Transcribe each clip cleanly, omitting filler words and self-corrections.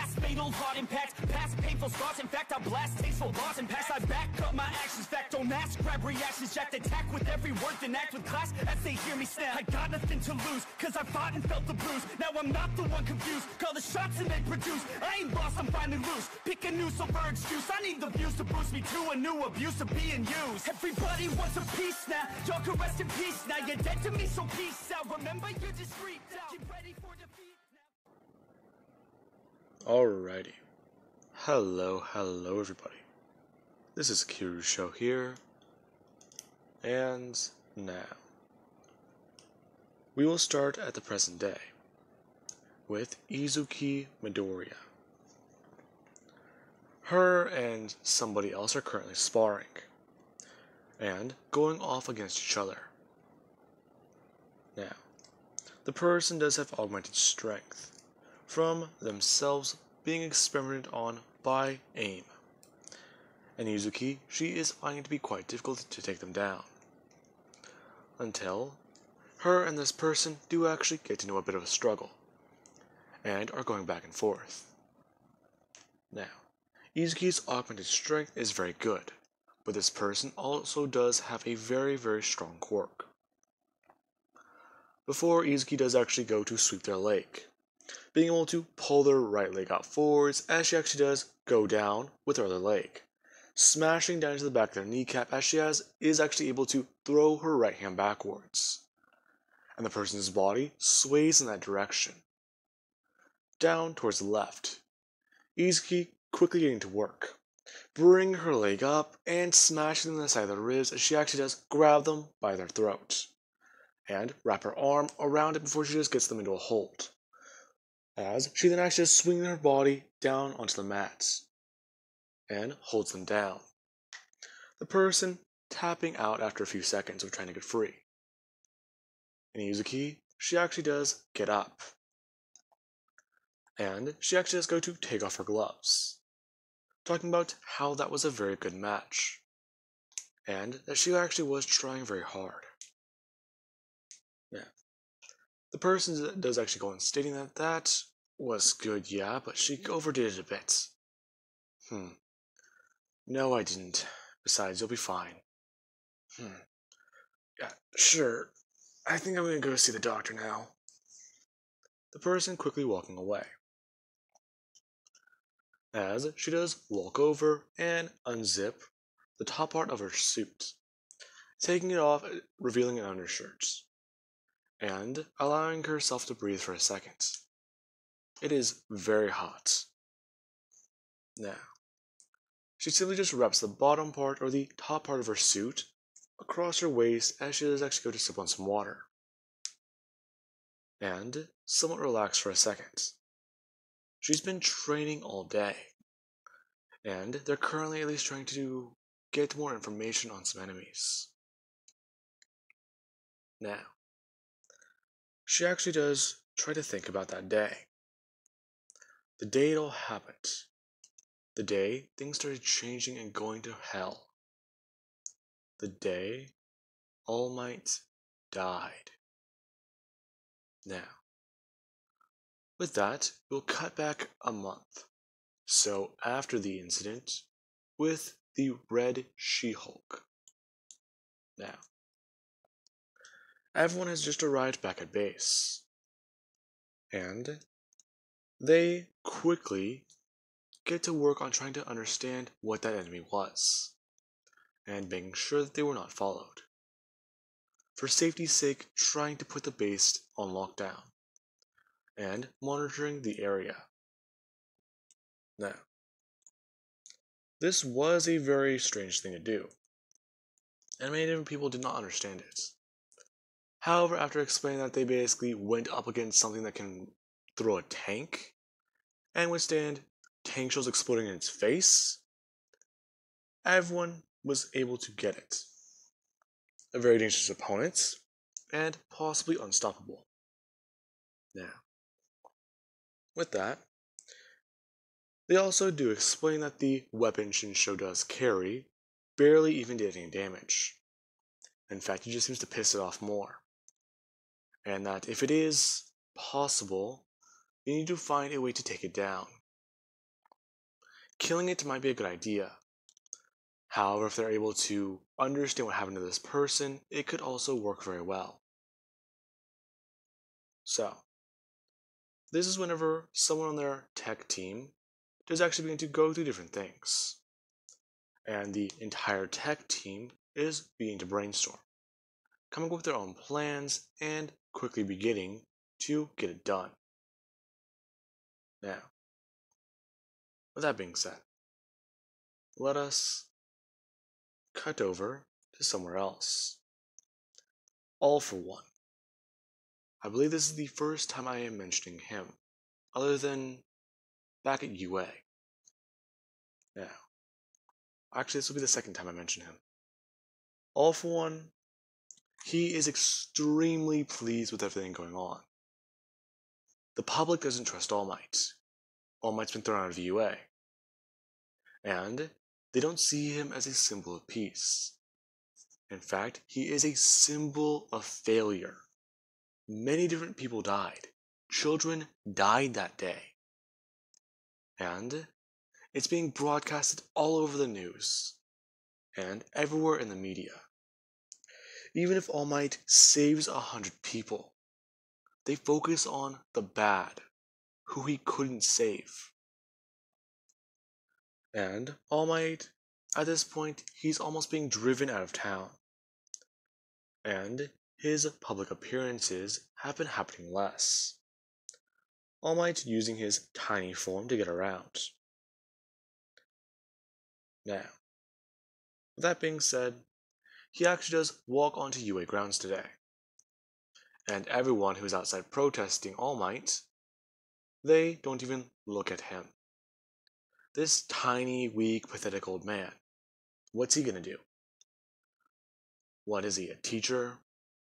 past, fatal heart impact, past painful scars. In fact, I blast tasteful laws and past. I back up my actions, fact, don't ask, grab reactions, jacked, attack with every word, then act with class as they hear me snap. I got nothing to lose, cause I fought and felt the bruise. Now I'm not the one confused, call the shots and they produce. I ain't lost, I'm finally loose, pick a new silver excuse. I need the views to boost me to a new abuse of being used. Everybody wants a piece now, y'all can rest in peace now. You're dead to me, so peace out. Remember, you're discreet now. Get ready for defeat now. Alrighty. Hello everybody. This is Kiru's show here, and now we will start at the present day with Izuki Midoriya. Her and somebody else are currently sparring and going off against each other. Now, the person does have augmented strength from themselves being experimented on by AIM. And Izuki, she is finding it to be quite difficult to take them down. Until her and this person do actually get into a bit of a struggle, and are going back and forth. Now, Izuki's augmented strength is very good, but this person also does have a very strong quirk. Before Izuki does actually go to sweep their leg, being able to pull their right leg out forwards as she actually does go down with her other leg, smashing down into the back of their kneecap as she is actually able to throw her right hand backwards, and the person's body sways in that direction, down towards the left. Izuki quickly getting to work, bring her leg up and smashing them in the side of the ribs as she actually does grab them by their throat, and wrap her arm around it before she just gets them into a hold, as she then actually just swings her body down onto the mats and holds them down. The person tapping out after a few seconds of trying to get free. And Izuki, she actually does get up, and she actually does go to take off her gloves, talking about how that was a very good match, and that she actually was trying very hard. Yeah. The person does actually go on stating that that was good, yeah, but she overdid it a bit. No, I didn't. Besides, you'll be fine. Yeah, sure. I think I'm gonna go see the doctor now. The person quickly walking away, as she does walk over and unzip the top part of her suit, taking it off, revealing an undershirt, and allowing herself to breathe for a second. It is very hot. Now, she simply just wraps the bottom part or the top part of her suit across her waist as she does actually go to sip on some water, and somewhat relax for a second. She's been training all day, and they're currently at least trying to get more information on some enemies. Now, she actually does try to think about that day. The day it all happened. The day things started changing and going to hell. The day All Might died. Now, with that, we'll cut back a month. So after the incident with the Red She-Hulk. Now, everyone has just arrived back at base, and they quickly get to work on trying to understand what that enemy was, and making sure that they were not followed. For safety's sake, trying to put the base on lockdown, and monitoring the area. Now, this was a very strange thing to do, and many different people did not understand it. However, after explaining that they basically went up against something that can throw a tank, and withstand tank shells exploding in its face, everyone was able to get it. A very dangerous opponent, and possibly unstoppable. Now, with that, they also do explain that the weapon Shinsho does carry barely even did any damage. In fact, it just seems to piss it off more. And that if it is possible, you need to find a way to take it down, killing it might be a good idea. However, if they're able to understand what happened to this person, it could also work very well. So, this is whenever someone on their tech team does actually begin to go through different things. And the entire tech team is beginning to brainstorm, coming up with their own plans and quickly beginning to get it done. Now, with that being said, let us cut over to somewhere else. All for One. I believe this is the first time I am mentioning him, other than back at UA. Now, actually, this will be the second time I mention him. All for One, he is extremely pleased with everything going on. The public doesn't trust All Might. All Might's been thrown out of UA. And they don't see him as a symbol of peace. In fact, he is a symbol of failure. Many different people died. Children died that day. And it's being broadcasted all over the news and everywhere in the media. Even if All Might saves 100 people, they focus on the bad, who he couldn't save. And All Might, at this point, he's almost being driven out of town. And his public appearances have been happening less. All Might using his tiny form to get around. Now, with that being said, he actually does walk onto UA grounds today. And everyone who's outside protesting All Might, they don't even look at him. This tiny, weak, pathetic old man, what's he gonna do? What is he, a teacher?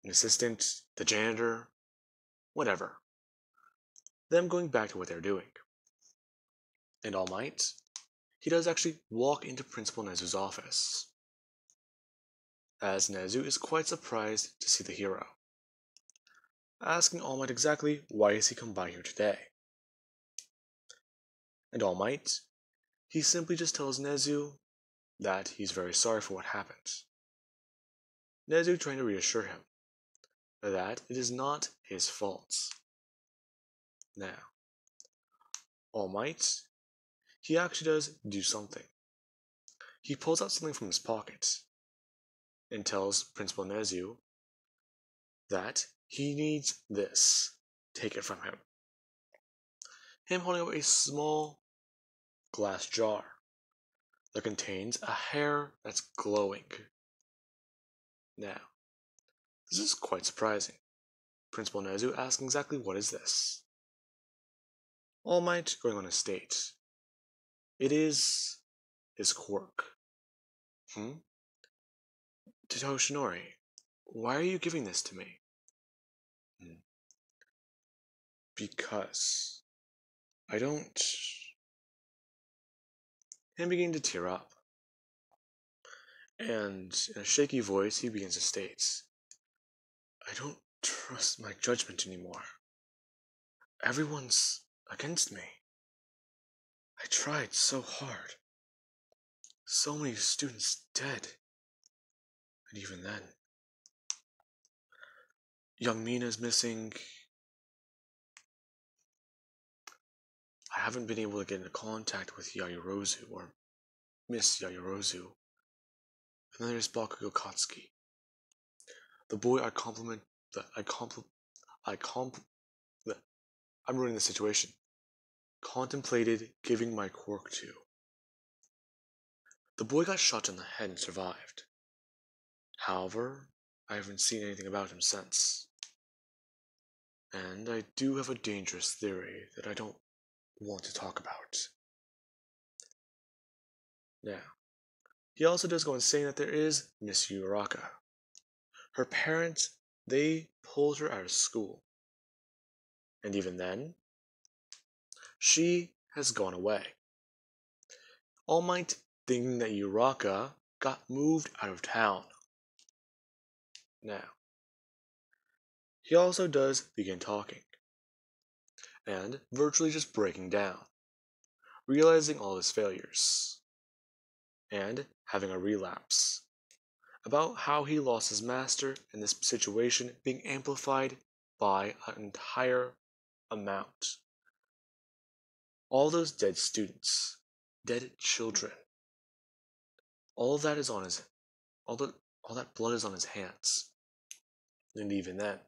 An assistant? The janitor? Whatever. Them going back to what they're doing. And All Might, he does actually walk into Principal Nezu's office, as Nezu is quite surprised to see the hero, asking All Might exactly why has he come by here today. And All Might, he simply just tells Nezu that he's very sorry for what happened. Nezu trying to reassure him that it is not his fault. Now, All Might, he actually does do something. He pulls out something from his pocket and tells Principal Nezu that he needs this. Take it from him. Him holding up a small glass jar that contains a hair that's glowing. Now, this is quite surprising. Principal Nezu asking exactly what is this? All Might going on a state. It is his quirk. Toshinori, why are you giving this to me? Because I don't... Him beginning to tear up. And in a shaky voice, he begins to state, I don't trust my judgment anymore. Everyone's against me. I tried so hard. So many students dead. And even then, young Mina's missing. I haven't been able to get into contact with Yayorozu or Miss Yayorozu. And then there's Bakugo Katsuki. The boy I'm ruining the situation. Contemplated giving my quirk to. The boy got shot in the head and survived. However, I haven't seen anything about him since. And I do have a dangerous theory that I don't want to talk about. Now, he also does go on saying that there is Miss Uraka. Her parents, they pulled her out of school. And even then, she has gone away. All Might thinking that Uraka got moved out of town. Now, he also does begin talking, and virtually just breaking down, realizing all his failures, and having a relapse about how he lost his master and this situation being amplified by an entire amount. All those dead students, dead children, all that is on his all that all that blood is on his hands. And even then,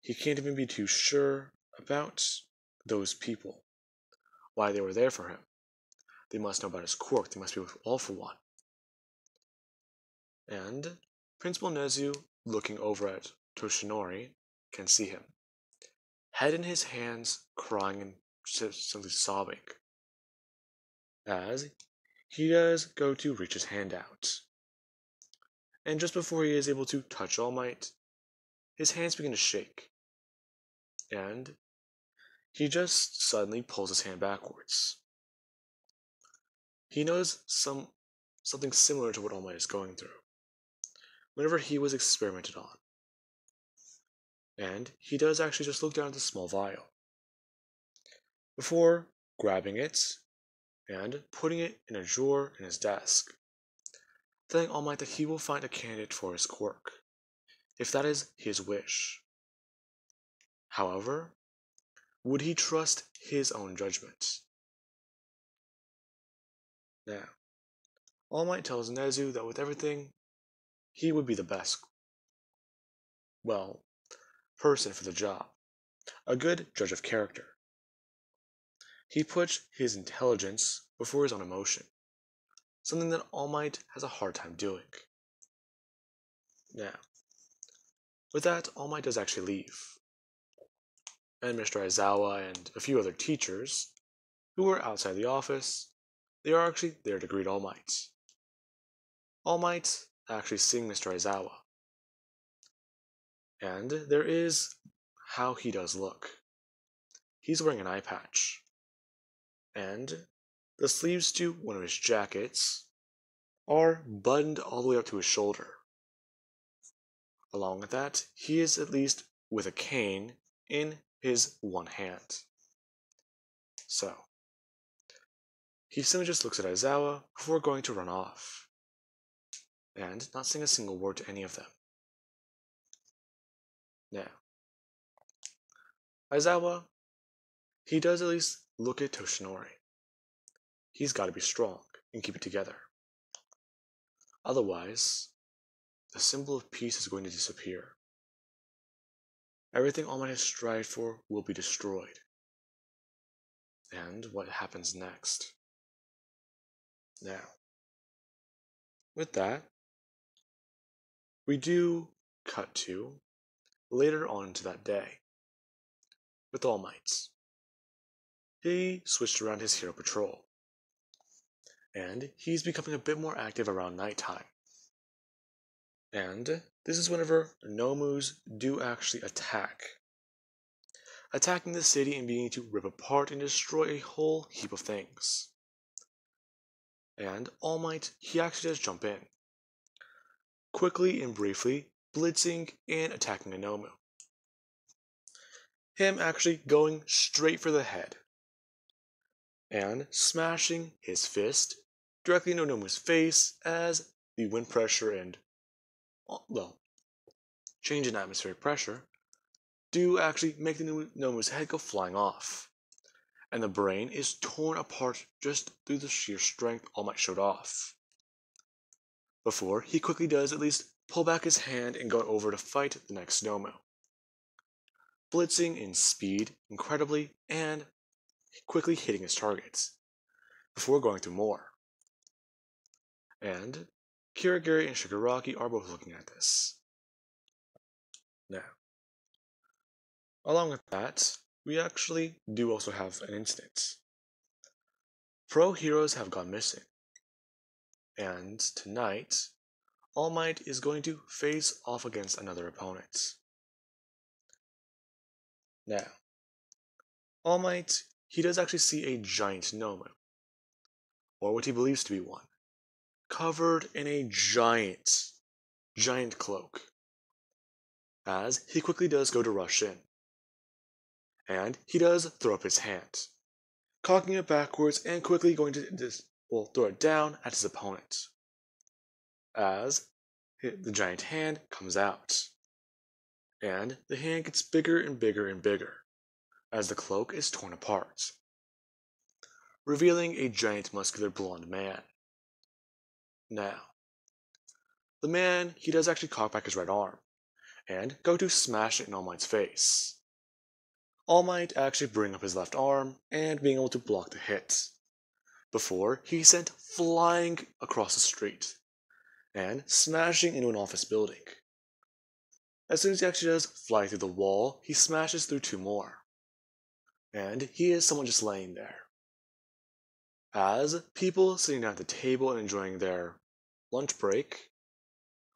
he can't even be too sure about those people, why they were there for him. They must know about his quirk, they must be all for one. And Principal Nezu, looking over at Toshinori, can see him, head in his hands, crying and simply sobbing, as he does go to reach his hand out. And just before he is able to touch All Might, his hands begin to shake, and he just suddenly pulls his hand backwards. He knows something similar to what All Might is going through whenever he was experimented on. And he does actually just look down at the small vial before grabbing it and putting it in a drawer in his desk, telling All Might that he will find a candidate for his quirk, if that is his wish. However, would he trust his own judgment? Now, All Might tells Nezu that with everything, he would be the best, person for the job, a good judge of character. He puts his intelligence before his own emotion, something that All Might has a hard time doing. Now, with that, All Might does actually leave, and Mr. Aizawa and a few other teachers who were outside the office, they are actually there to greet All Might. All Might actually seeing Mr. Aizawa, and there is how he does look. He's wearing an eye patch, and the sleeves to one of his jackets are buttoned all the way up to his shoulder. Along with that, he is at least with a cane in his one hand. So, he simply just looks at Aizawa before going to run off, and not saying a single word to any of them. Now, Aizawa, he does at least look at Toshinori. He's got to be strong and keep it together. Otherwise, the symbol of peace is going to disappear. Everything All Might has strived for will be destroyed. And what happens next? Now, with that, we do cut to later on into that day with All Might. He switched around his hero patrol, and he's becoming a bit more active around nighttime. And this is whenever Nomus do actually attack, attacking the city and beginning to rip apart and destroy a whole heap of things. And All Might, he actually does jump in, quickly and briefly blitzing and attacking a Nomu. Him actually going straight for the head and smashing his fist directly into Nomu's face as the wind pressure and, change in atmospheric pressure do actually make the Nomu's head go flying off, and the brain is torn apart just through the sheer strength All Might showed off. Before he quickly does at least pull back his hand and go over to fight the next Nomu, blitzing in speed incredibly and quickly hitting his targets, before going through more. And Kirigiri and Shigaraki are both looking at this. Now, along with that, we actually do also have an incident. Pro heroes have gone missing, and tonight, All Might is going to face off against another opponent. Now, All Might, he does actually see a giant Nomu, or what he believes to be one, covered in a giant cloak, as he quickly does go to rush in, and he does throw up his hand, cocking it backwards and quickly going to throw it down at his opponent. As the giant hand comes out, and the hand gets bigger and bigger and bigger as the cloak is torn apart, revealing a giant muscular blonde man. Now, the man, he does actually cock back his right arm and go to smash it in All Might's face. All Might actually bring up his left arm and being able to block the hit, before he's sent flying across the street and smashing into an office building. As soon as he actually does fly through the wall, he smashes through 2 more, and he is someone just laying there. As people sitting down at the table and enjoying their lunch break,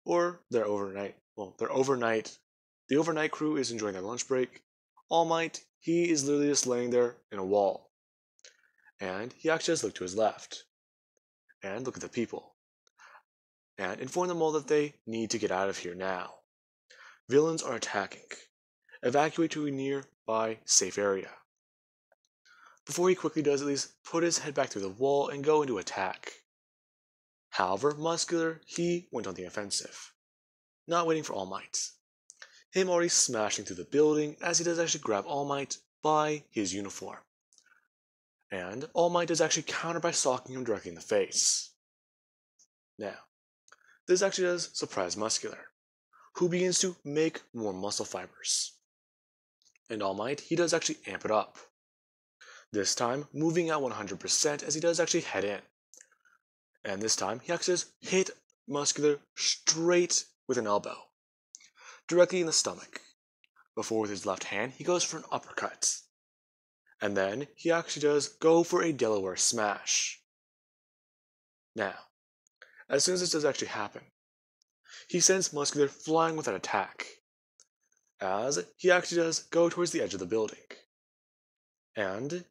or their overnight, the overnight crew is enjoying their lunch break, All Might, he is literally just laying there in a wall. And he actually does look to his left, and look at the people, and inform them all that they need to get out of here now. Villains are attacking. Evacuate to a nearby safe area. Before he quickly does at least put his head back through the wall and go into attack. However, Muscular, he went on the offensive, not waiting for All Might. Him already smashing through the building as he does actually grab All Might by his uniform. And All Might does actually counter by socking him directly in the face. Now, this actually does surprise Muscular, who begins to make more muscle fibers. And All Might, he does actually amp it up. This time, moving at 100% as he does actually head in. And this time, he actually does hit Muscular straight with an elbow, directly in the stomach. Before with his left hand, he goes for an uppercut. And then, he actually does go for a Delaware smash. Now, as soon as this does actually happen, he sends Muscular flying with an attack, as he actually does go towards the edge of the building. And,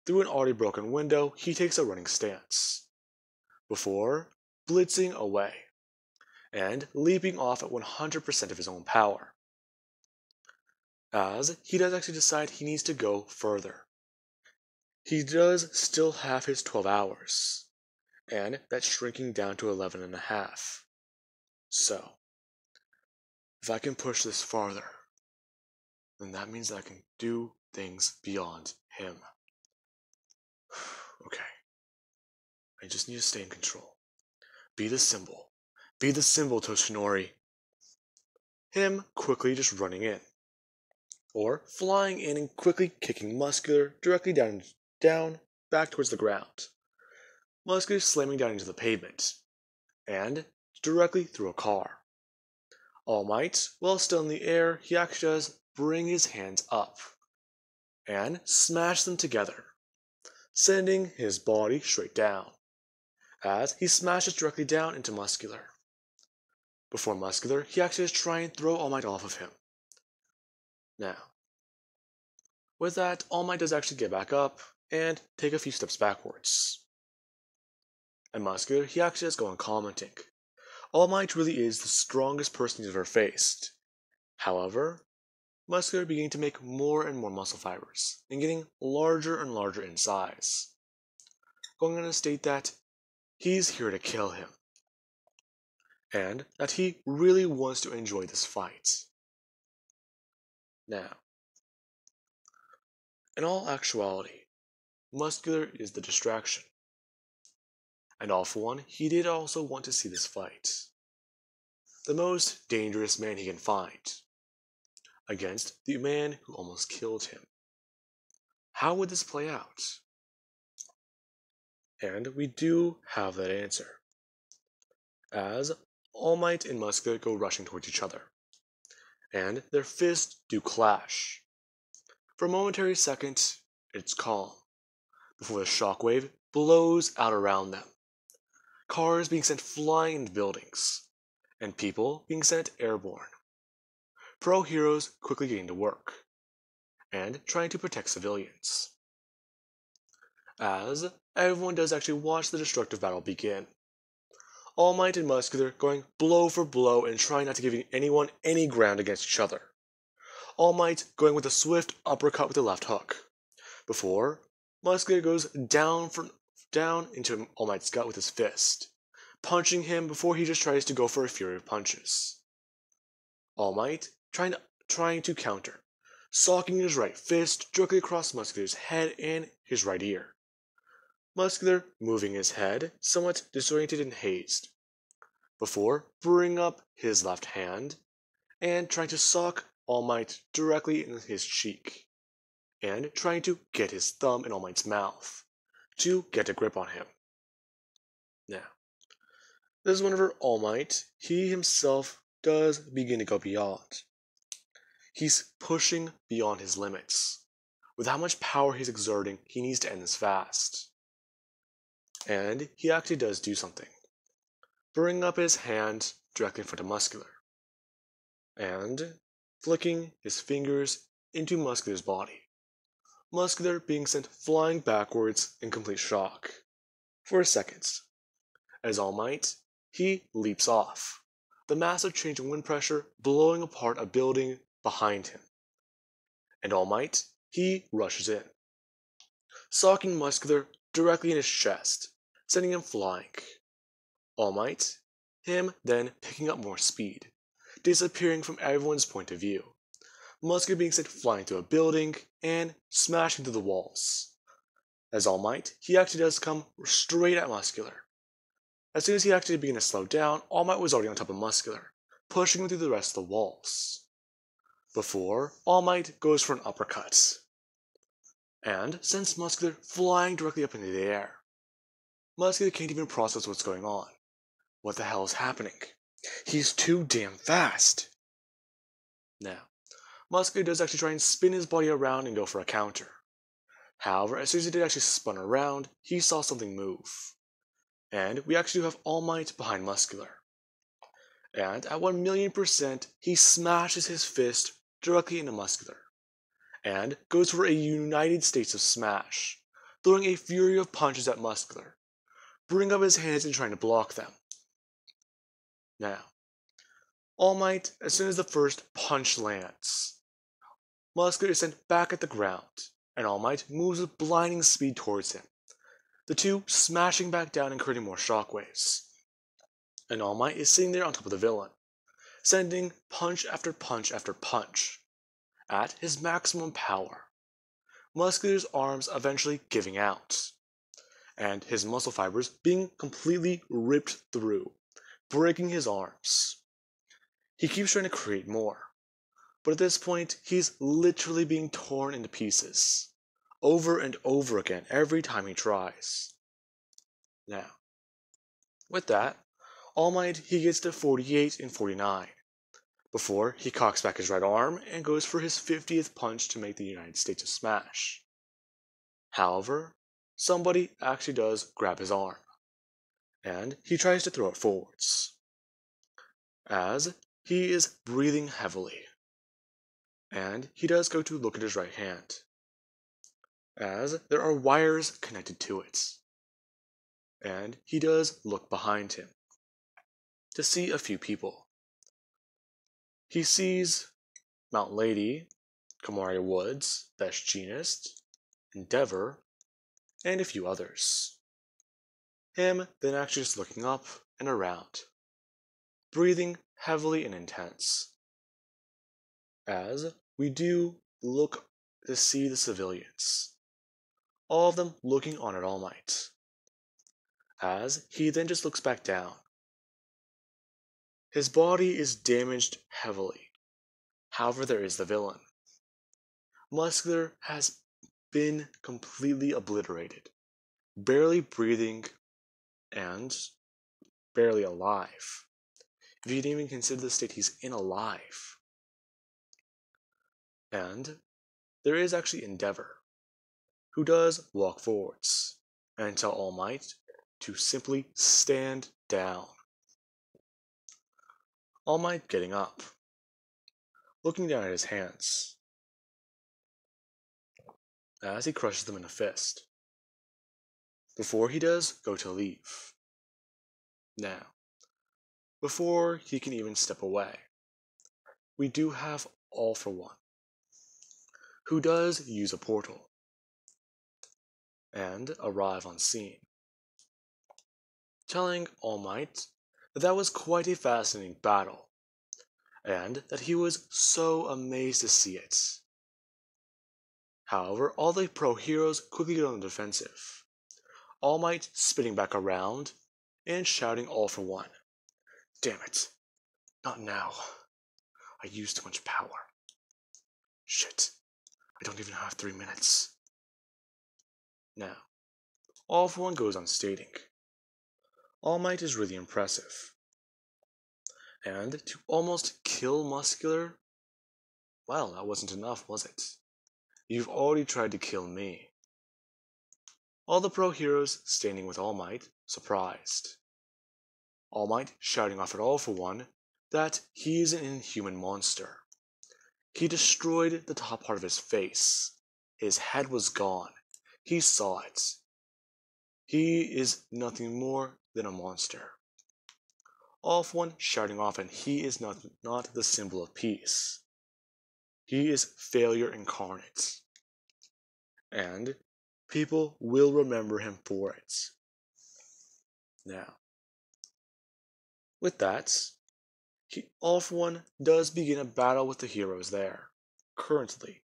through an already broken window, he takes a running stance, before blitzing away, and leaping off at 100% of his own power. As he does actually decide he needs to go further. He does still have his 12 hours, and that's shrinking down to 11 and a half. So, if I can push this farther, then that means that I can do things beyond him. Okay. I just need to stay in control. Be the symbol. Be the symbol, Toshinori. Him quickly just running in, or flying in and quickly kicking Muscular directly down back towards the ground. Muscular slamming down into the pavement, and directly through a car. All Might, while still in the air, he actually does bring his hands up, and smash them together, sending his body straight down, as he smashes directly down into Muscular. Before Muscular, he actually does try and throw All Might off of him. Now, with that, All Might does actually get back up and take a few steps backwards. And Muscular, he actually does go on commenting, All Might really is the strongest person he's ever faced. However, Muscular beginning to make more and more muscle fibers, and getting larger and larger in size, going on to state that he's here to kill him, and that he really wants to enjoy this fight. Now, in all actuality, Muscular is the distraction. And all for one, he did also want to see this fight. The most dangerous man he can find, against the man who almost killed him. How would this play out? And we do have that answer, as All Might and Muscular go rushing towards each other, and their fists do clash. For a momentary second, it's calm, before the shockwave blows out around them. Cars being sent flying into buildings, and people being sent airborne. Pro heroes quickly getting to work, and trying to protect civilians. As everyone does actually watch the destructive battle begin. All Might and Muscular going blow for blow and trying not to give anyone any ground against each other. All Might going with a swift uppercut with the left hook, before Muscular goes down into All Might's gut with his fist, punching him before he just tries to go for a fury of punches. All Might trying to counter, socking his right fist directly across Muscular's head and his right ear. Muscular moving his head, somewhat disoriented and hazed, before bringing up his left hand and trying to sock All Might directly in his cheek, and trying to get his thumb in All Might's mouth to get a grip on him. Now, this is whenever All Might, he himself does begin to go beyond. He's pushing beyond his limits. With how much power he's exerting, he needs to end this fast. And he actually does do something, bringing up his hand directly in front of Muscular, and flicking his fingers into Muscular's body. Muscular being sent flying backwards in complete shock for a second. As All Might, he leaps off, the massive change in wind pressure blowing apart a building behind him. And All Might, he rushes in, socking Muscular directly in his chest, sending him flying. All Might, him then picking up more speed, disappearing from everyone's point of view. Muscular being sent flying through a building and smashing through the walls. As All Might, he actually does come straight at Muscular. As soon as he actually began to slow down, All Might was already on top of Muscular, pushing him through the rest of the walls. Before, All Might goes for an uppercut, and sends Muscular flying directly up into the air. Muscular can't even process what's going on. What the hell is happening? He's too damn fast! Now, Muscular does actually try and spin his body around and go for a counter. However, as soon as he did actually spun around, he saw something move. And we actually do have All Might behind Muscular. And at 1,000,000%, he smashes his fist directly into Muscular, and goes for a United States of Smash, throwing a fury of punches at Muscular, bringing up his hands and trying to block them. Now, All Might, as soon as the first punch lands, Muscular is sent back at the ground, and All Might moves with blinding speed towards him, the two smashing back down and creating more shockwaves. And All Might is sitting there on top of the villain, sending punch after punch after punch, at his maximum power. Muscular's arms eventually giving out, and his muscle fibers being completely ripped through, breaking his arms. He keeps trying to create more, but at this point, he's literally being torn into pieces, over and over again every time he tries. Now, with that, All Might, he gets to 48 and 49, before he cocks back his right arm and goes for his 50th punch to make the United States of Smash. However, somebody actually does grab his arm, and he tries to throw it forwards, as he is breathing heavily, and he does go to look at his right hand, as there are wires connected to it, and he does look behind him to see a few people. He sees Mount Lady, Kamari Woods, Best Jeanist, Endeavor, and a few others. Him then actually just looking up and around, breathing heavily and intense, as we do look to see the civilians, all of them looking on at All Might, as he then just looks back down. His body is damaged heavily, however there is the villain. Muscular has been completely obliterated, barely breathing and barely alive, if you didn't even consider the state he's in alive. And there is actually Endeavor, who does walk forwards and tell All Might to simply stand down. All Might getting up, looking down at his hands, as he crushes them in a fist, before he does go to leave. Now, before he can even step away, we do have All for One, who does use a portal. and arrive on scene, telling All Might that that was quite a fascinating battle, and that he was so amazed to see it. However, all the pro heroes quickly get on the defensive, All Might spinning back around and shouting all for one. Damn it, not now. I used too much power. Shit, I don't even have 3 minutes. Now, All for One goes on stating, All Might is really impressive. And to almost kill Muscular? Well, that wasn't enough, was it? You've already tried to kill me. All the pro heroes standing with All Might, surprised. All Might shouting off at All for One that he is an inhuman monster. He destroyed the top part of his face. His head was gone. He saw it. He is nothing more than a monster. All for One shouting off, and he is not the symbol of peace. He is failure incarnate. And people will remember him for it. Now, with that, All for One does begin a battle with the heroes there, currently.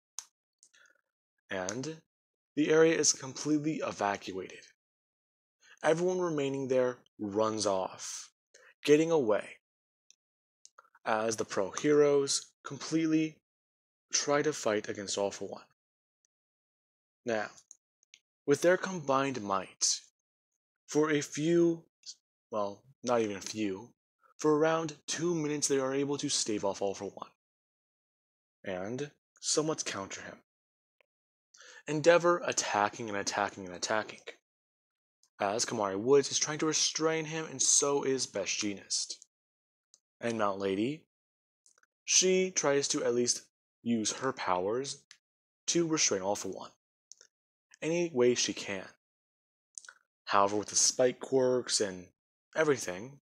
And the area is completely evacuated. Everyone remaining there runs off, getting away, as the pro heroes completely try to fight against All for One. Now, with their combined might, for a few, well, not even a few, for around 2 minutes they are able to stave off All for One, and somewhat counter him. Endeavor attacking and attacking and attacking, as Kamari Woods is trying to restrain him, and so is Best Jeanist. And Mount Lady, she tries to at least use her powers to restrain All for One, any way she can. However, with the spike quirks and everything,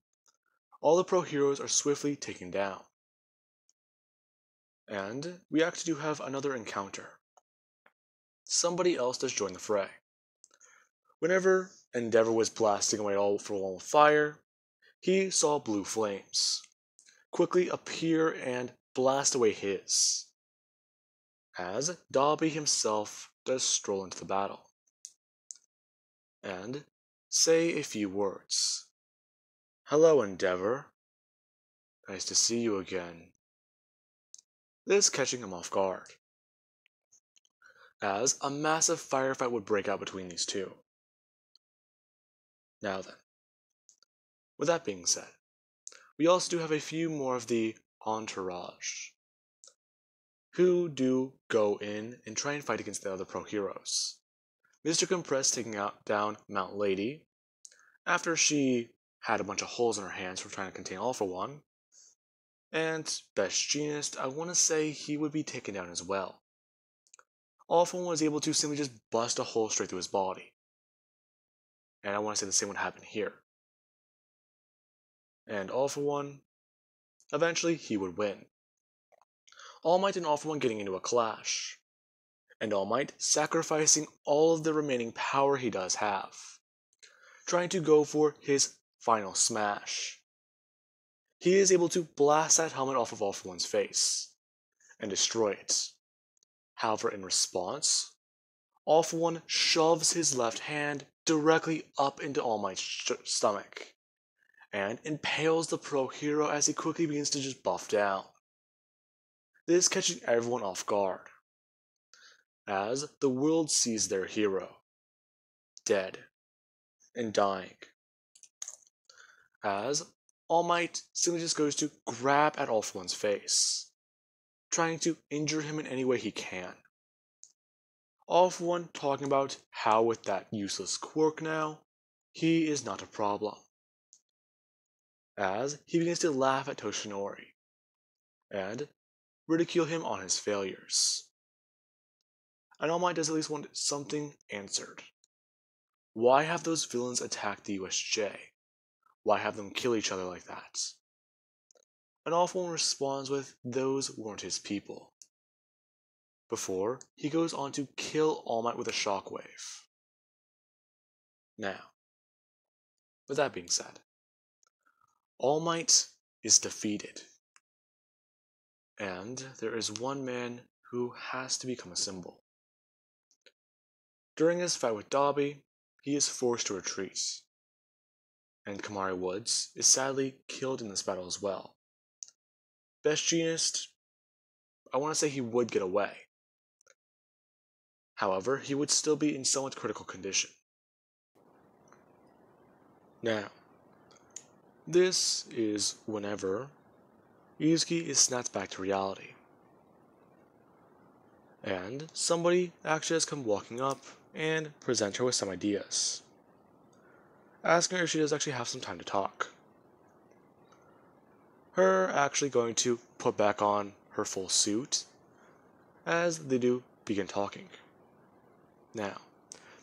all the pro heroes are swiftly taken down. And we actually do have another encounter. Somebody else does join the fray. Whenever Endeavor was blasting away All for One with fire, he saw blue flames quickly appear and blast away his, as Dobby himself does stroll into the battle and say a few words. Hello, Endeavor. Nice to see you again. This catching him off guard, as a massive firefight would break out between these two. Now then, with that being said, we also do have a few more of the entourage, who do go in and try and fight against the other pro heroes. Mr. Compress taking down Mount Lady, after she had a bunch of holes in her hands from trying to contain All for One. And Best Jeanist, I want to say he would be taken down as well. All for One was able to simply just bust a hole straight through his body. And I want to say the same would happen here. And All for One, eventually he would win. All Might and All for One getting into a clash, and All Might sacrificing all of the remaining power he does have, trying to go for his final smash. He is able to blast that helmet off of All for One's face and destroy it. However, in response, All for One shoves his left hand directly up into All Might's stomach and impales the pro hero as he quickly begins to just buff down. This catching everyone off guard, as the world sees their hero dead and dying, as All Might simply just goes to grab at All for One's face, trying to injure him in any way he can. All for One talking about how with that useless quirk now, he is not a problem, as he begins to laugh at Toshinori and ridicule him on his failures. And All Might does at least want something answered. Why have those villains attacked the USJ? Why have them kill each other like that? And All for One responds with, those weren't his people, before he goes on to kill All Might with a shockwave. Now, with that being said, All Might is defeated, and there is one man who has to become a symbol. During his fight with Dobby, he is forced to retreat, and Kamari Woods is sadly killed in this battle as well. Best Jeanist, I want to say he would get away. However, he would still be in somewhat critical condition. Now, this is whenever Yuzuki is snapped back to reality. And somebody actually has come walking up and present her with some ideas, asking her if she does actually have some time to talk. Her actually going to put back on her full suit as they do begin talking. Now,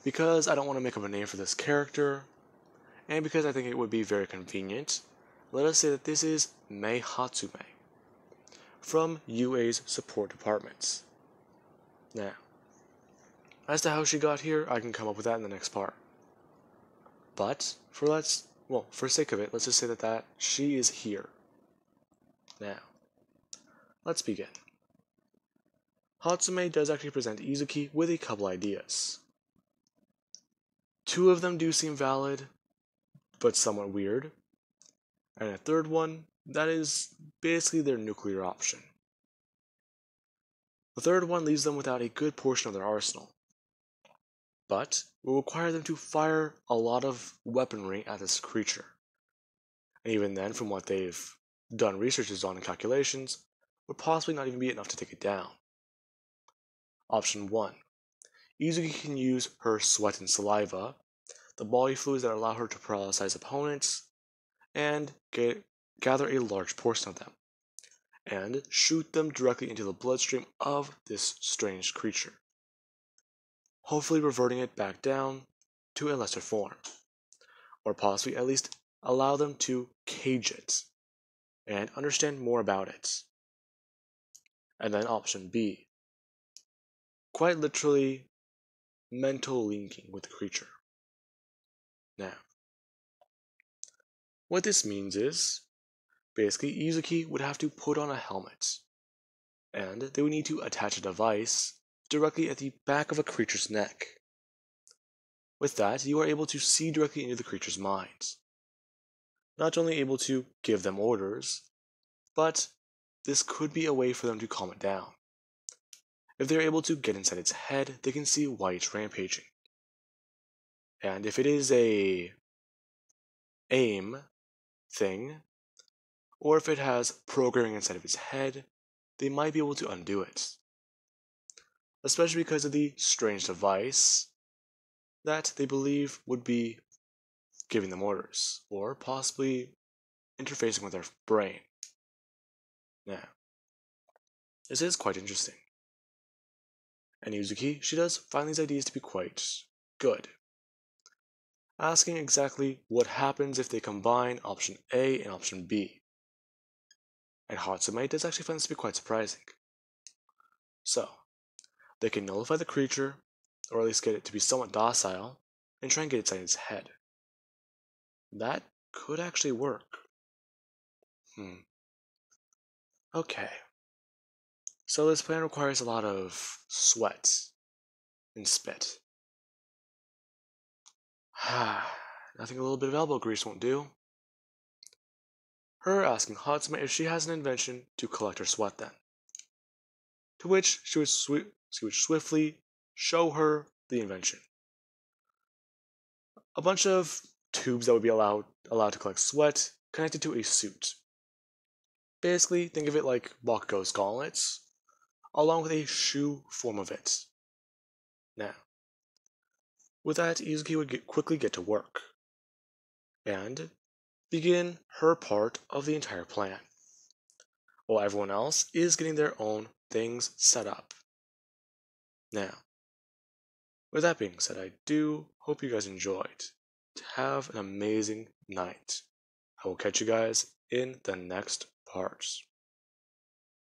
because I don't want to make up a name for this character, and because I think it would be very convenient, let us say that this is Mei Hatsume from UA's support department. Now, as to how she got here, I can come up with that in the next part. But for sake of it, let's just say that she is here. Now, let's begin. Hatsume does actually present Izuki with a couple ideas. Two of them do seem valid, but somewhat weird. And a third one, that is basically their nuclear option. The third one leaves them without a good portion of their arsenal, but will require them to fire a lot of weaponry at this creature. And even then, from what they've done researches on and calculations, would possibly not even be enough to take it down. Option 1. Izuki can use her sweat and saliva, the body fluids that allow her to paralyze opponents, and gather a large portion of them, and shoot them directly into the bloodstream of this strange creature, hopefully reverting it back down to a lesser form, or possibly at least allow them to cage it and understand more about it. And then option B, quite literally mental linking with the creature. Now, what this means is, basically Izuki would have to put on a helmet, and they would need to attach a device directly at the back of a creature's neck. With that, you are able to see directly into the creature's mind. Not only able to give them orders, but this could be a way for them to calm it down. If they're able to get inside its head, they can see why it's rampaging. And if it is a aim thing, or if it has programming inside of its head, they might be able to undo it. Especially because of the strange device that they believe would be giving them orders, or possibly interfacing with their brain. Now, this is quite interesting. And Yuzuki, she does find these ideas to be quite good, asking exactly what happens if they combine option A and option B. And Hatsume does actually find this to be quite surprising. So, they can nullify the creature, or at least get it to be somewhat docile, and try and get it inside its head. That could actually work. Okay. So this plan requires a lot of sweat and spit. Nothing a little bit of elbow grease won't do. Her asking Hatsume if she has an invention to collect her sweat then. To which she would swiftly show her the invention. A bunch of tubes that would be allowed to collect sweat connected to a suit. Basically, think of it like Bakugo's gauntlets, along with a shoe form of it. Now, with that, Izuki would quickly get to work, and begin her part of the entire plan, while everyone else is getting their own things set up. Now, with that being said, I do hope you guys enjoyed. Have an amazing night. I will catch you guys in the next parts.